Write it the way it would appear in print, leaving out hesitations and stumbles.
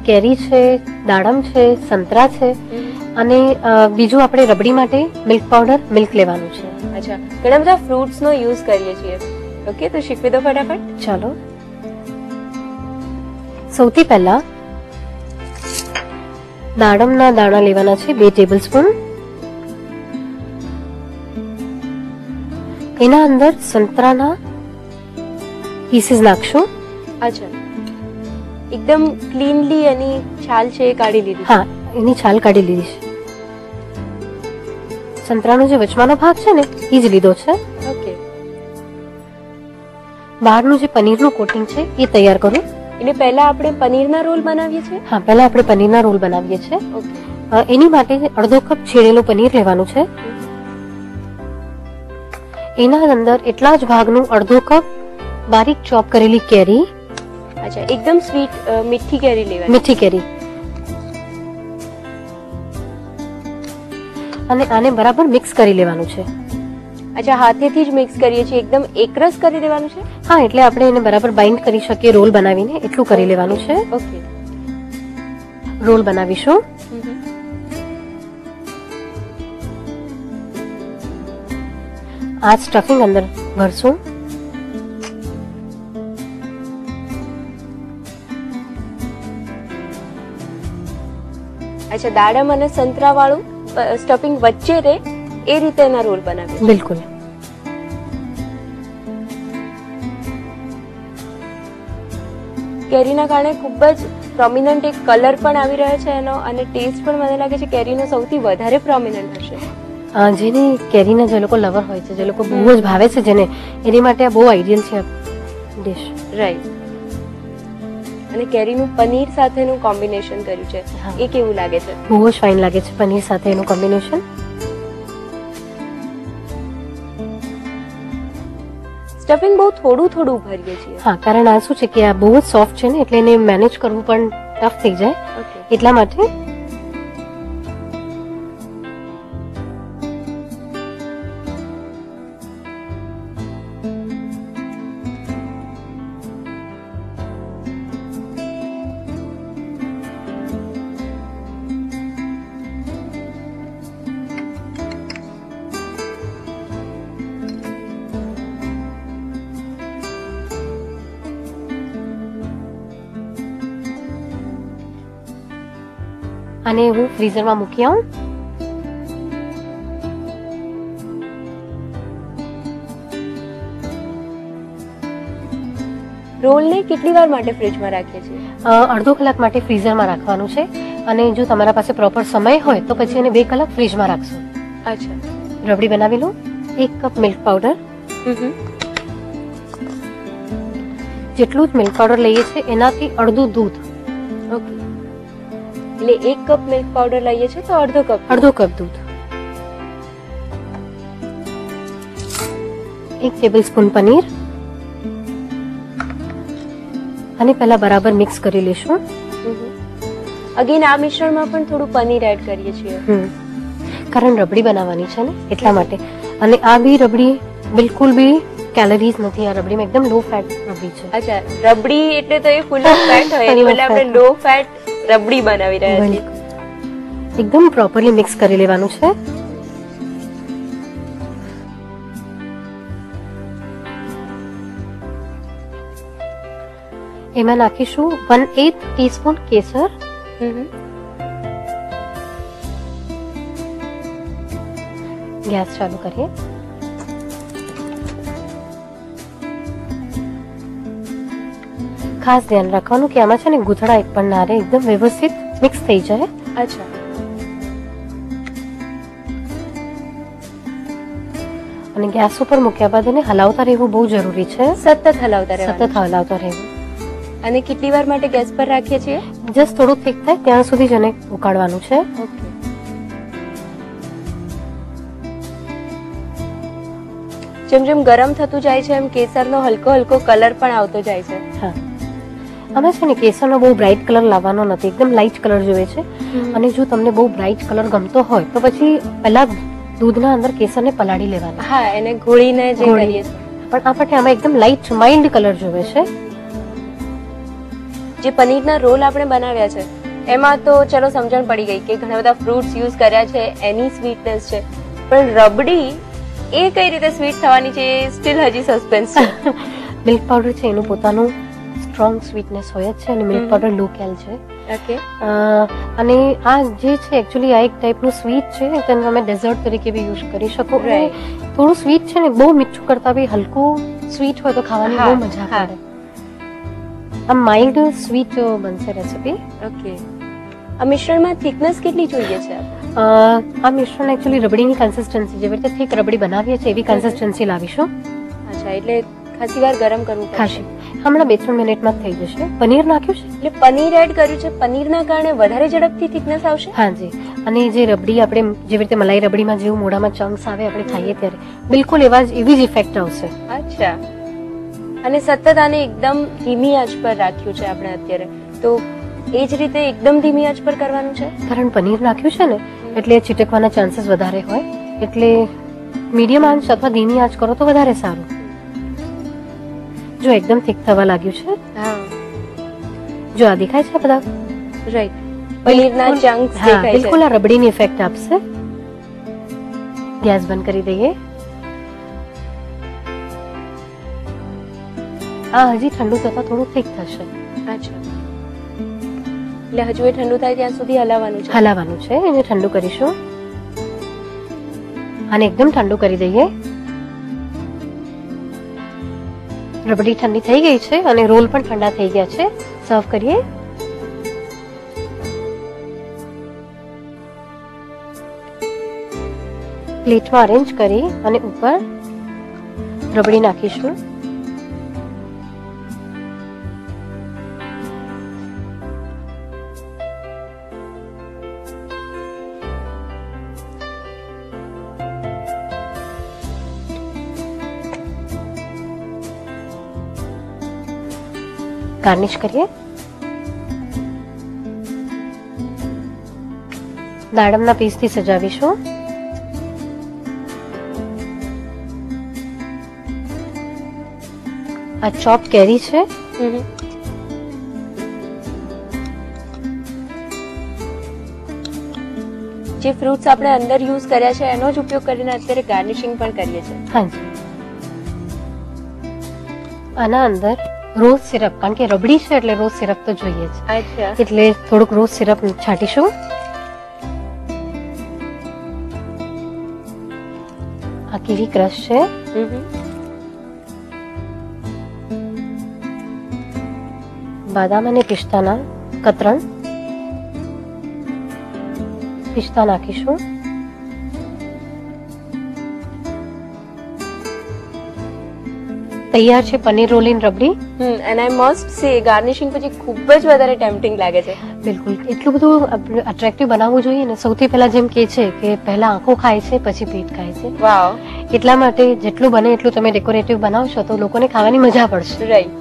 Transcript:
કેરી છે, દાડમ છે, સંતરા છે અને બીજું આપણે રબડી માટે મિલ્ક પાવડર, મિલ્ક લેવાનું છે. અચ્છા, ઘણા બધા ફ્રૂટ્સ નો યુઝ કરીએ છીએ. ઓકે, તો શીખવી દો ફટાફટ. ચાલો. સૌથી પહેલા દાડમના દાણા લેવાના છે 2 ટેબલસ્પૂન. એના અંદર સંતરાના પીસીસ નાખશું. અચ્છા, એકદમ ક્લીનલી એની છાલ છે એ કાઢી લીધી. હા, એની છાલ કાઢી લીધી છે. સંતરાનો જે વચવાનો ભાગ છે ને એ જ લીધો છે. ઓકે, બહારનું જે પનીરનું કોટિંગ છે એ તૈયાર કરું. એટલે પહેલા આપણે પનીરના રોલ બનાવીએ છીએ. હા, પહેલા આપણે પનીરના રોલ બનાવીએ છીએ. ઓકે, એની માટે અડધો કપ છેડેલું પનીર લેવાનું છે. એના અંદર એટલા જ ભાગનું અડધો કપ બારીક ચોપ કરેલી કેરી. અચ્છા, એકદમ સ્વીટ મીઠી કેરી લેવાની. મીઠી કેરી. અને આને બરાબર મિક્સ કરી લેવાનું છે. અચ્છા, હાથેથી જ મિક્સ કરીએ છીએ, એકદમ એકરસ કરી દેવાનું છે. હા, એટલે આપણે એને બરાબર બાઇન્ડ કરી શકીએ રોલ બનાવીને એટલું કરી લેવાનું છે. ઓકે, રોલ બનાવીશું. આ સ્ટફિંગ અંદર ભરશું. અચ્છા, દાડમ અને સંતરા વાળું સ્ટફિંગ વચ્ચે રે એ રીતે એના રોલ બનાવીએ. બિલકુલ. કેરીના કારણે ખૂબ જ પ્રોમિનન્ટ એક કલર પણ આવી રહ્યો છે એનો, અને ટેસ્ટ પણ મને લાગે છે કેરીનો સૌથી વધારે પ્રોમિનન્ટ હશે. જેને કેરીના જે લોકો લવર હોય છે, જે લોકો બહુ જ ભાવે છે જેને, એની માટે આ બહુ આઈડિયલ છે ડિશ. રાઈટ. અને કેરીનું પનીર સાથેનું કોમ્બિનેશન કર્યું છે, એ કેવું લાગે છે? બહુ જ ફાઇન લાગે છે પનીર સાથે એનું કોમ્બિનેશન. સ્ટફિંગ બહુ થોડું થોડું ભરીએ છીએ. હા, કારણ આ શું છે કે આ બહુ જ સોફ્ટ છે ને, એટલે એને મેનેજ કરવું પણ ટફ થઈ જાય. ઓકે, એટલા માટે આને હું ફ્રીઝરમાં મૂકી આવું. રોલને કેટલી વાર માટે ફ્રીજમાં રાખીએ છીએ? અડધો કલાક માટે ફ્રીઝરમાં રાખવાનું છે. અને જો તમારા પાસે પ્રોપર સમય હોય તો પછી એને 2 કલાક ફ્રીજમાં રાખશો. અચ્છા, રબડી બનાવી લો. 1 કપ મિલ્ક પાવડર. જેટલું જ મિલ્ક પાવડર લઈએ છીએ એનાથી અડધું દૂધ. ઓકે, એટલે 1 કપ મિલ્ક પાવડર લઈએ છીએ તો અડધો કપ દૂધ. 1 ટેબલસ્પૂન પનીર. અને પહેલા બરાબર મિક્સ કરી લેશું. અગેન આ મિશ્રણમાં પણ થોડું પનીર એડ કરીએ છીએ, કારણ રબડી બનાવવાની છે ને એટલા માટે. અને આ બી રબડી બિલકુલ બી કેલરીઝ નથી. આ રબડીમાં એકદમ લો ફેટ રબડી છે. અચ્છા, રબડી એટલે તો એ ફૂલ ઓફ ફેટ હોય, એની બદલે આપણે લો ફેટ રબડી બનાવી રહ્યા છીએ. એકદમ પ્રોપરલી મિક્સ કરી લેવાનું છે. એમાં નાખીશું 1/8 ટીસ્પૂન કેસર. ગેસ ચાલુ કરીએ. ખાસ ધ્યાન રાખવાનું કે આમાં છે ને ગૂંથડા એક પણ ના રહે, એકદમ વ્યવસ્થિત મિક્સ થઈ જાય. અચ્છા, અને ગેસ ઉપર મૂક્યા બાદ એને હલાવતા રહેવું બહુ જરૂરી છે. સતત હલાવતા રહેવું. અને કેટલી વાર માટે ગેસ પર રાખીએ છીએ? જસ્ટ થોડું થીક થાય ત્યાં સુધી જ એને ઉકાળવાનું છે. ઓકે, જેમ જેમ ગરમ થતું જાય છે એમ કેસરનો હલકો હલકો કલર પણ આવતો જાય છે. હા, આમાં છે ને કેસરનો બહુ બ્રાઇટ કલર લાવવાનો નથી, એકદમ લાઇટ કલર જોઈએ છે. અને જો તમને બહુ બ્રાઇટ કલર ગમતો હોય તો પછી પહેલા દૂધના અંદર કેસરને પલાળી લેવાના. હા, એને ઘોળીને જે કરીએ છીએ. પણ આપણે આમાં એકદમ લાઇટ માઇલ્ડ કલર જોઈએ છે. જે પનીરના રોલ આપણે બનાવ્યા છે એમાં તો ચલો સમજણ પડી ગઈ કે ઘણા બધા ફ્રૂટ્સ યુઝ કર્યા છે, એની સ્વીટનેસ છે, પણ રબડી એ કઈ રીતે સ્વીટ થવાની છે એ સ્ટીલ હજી સસ્પેન્સ છે. મિલ્ક પાવડર છે એનું પોતાનું સ્ટ્રોંગ સ્વીટનેસ હોય જ છે અને મિલ્ક પાવડર લો કેલ છે. ઓકે, અને આ જે છે એકચ્યુઅલી આ એક ટાઈપનું સ્વીટ છે, તેને તમે ડેઝર્ટ તરીકે બી યુઝ કરી શકો. Right. થોડું સ્વીટ છે ને, બહુ મીઠું કરતા બી હલકું સ્વીટ હોય તો ખાવાની બહુ મજા હા. પડે. આમ માઇલ્ડ સ્વીટ બનશે રેસીપી. ઓકે. આ મિશ્રણમાં થિકનેસ કેટલી જોઈએ છે? આ મિશ્રણ એકચ્યુઅલી રબડીની કન્સિસ્ટન્સી જેવી રીતે થીક રબડી બનાવીએ છીએ એવી કન્સિસ્ટન્સી લાવીશું. અચ્છા, એટલે ખાસી વાર ગરમ કરવું પડશે. ખાસી હમણાં 2-3 મિનિટમાં થઈ જશે. પનીર નાખ્યું છે એટલે પનીર એડ કર્યું છે, પનીરના કારણે વધારે ઝડપથી થિકનેસ આવશે. હાજી. અને જે રબડી આપણે જેવી રીતે મલાઈ રબડીમાં જેવું મોઢામાં ચંક્સ આવે આપણે ખાઈએ ત્યારે બિલકુલ એવી જ ઇફેક્ટ આવશે. અચ્છા. અને સતત આને એકદમ ધીમી આંચ પર રાખ્યું છે આપણે અત્યારે, તો એ જ રીતે એકદમ ધીમી આંચ પર કરવાનું છે. કારણ પનીર નાખ્યું છે ને એટલે છિટકવાના ચાન્સીસ વધારે હોય, એટલે મીડિયમ આંચ અથવા ધીમી આંચ કરો તો વધારે સારું. જો એકદમ થીક થવા લાગ્યું છે. હા, જો આ દેખાય છે બધા રાઈટ. પનીરના ચંક્સ હા દેખાય છે. બિલકુલ આ રબડીની ઇફેક્ટ આપશે. ગેસ બંધ કરી દઈએ. આ હજી ઠંડુ થતા થોડું થીક થશે. અચ્છા, એટલે હજુ એ ઠંડુ થાય ત્યાં સુધી હલાવવાનું છે. હલાવવાનું છે, એને ઠંડુ કરીશું. આને એકદમ ઠંડુ કરી દઈએ. રબડી ઠંડી થઈ ગઈ છે અને રોલ પણ ઠંડા થઈ ગયા છે. સર્વ કરીએ. પ્લેટમાં અરેન્જ કરી અને ઉપર રબડી નાખીશું. ગાર્નિશ કરીએ. દાડમના પીસથી સજાવીશું. આ ચોપ કેરી છે. જે ફ્રૂટ્સ આપણે અંદર યુઝ કર્યા છે એનો જ ઉપયોગ કરીને અત્યારે ગાર્નિશિંગ પણ કરીએ છીએ. હાજી. આના અંદર રોઝ સિરપ, કારણ કે રબડી છે એટલે રોઝ સિરપ તો જોઈએ જ, અચ્છા. એટલે થોડુંક રોઝ સિરપ છાંટીશું. આ કીવી ક્રશ છે. બાદામ અને પિસ્તાના કતરણ. પિસ્તા નાખીશું. તૈયાર છે paneer roll in rabdi. And I must say garnishing પછી ખૂબ જ વધારે ટેમ્પટિંગ લાગે છે. બિલકુલ એટલું બધું અટ્રેક્ટિવ બનાવવું જોઈએ ને. સૌથી પહેલા જેમ કે છે કે પહેલા આંખો ખાય છે પછી પેટ ખાય છે. વાવ. એટલા માટે જેટલું બને એટલું તમે ડેકોરેટિવ બનાવશો તો લોકોને ખાવાની મજા પડશે. રાઈટ.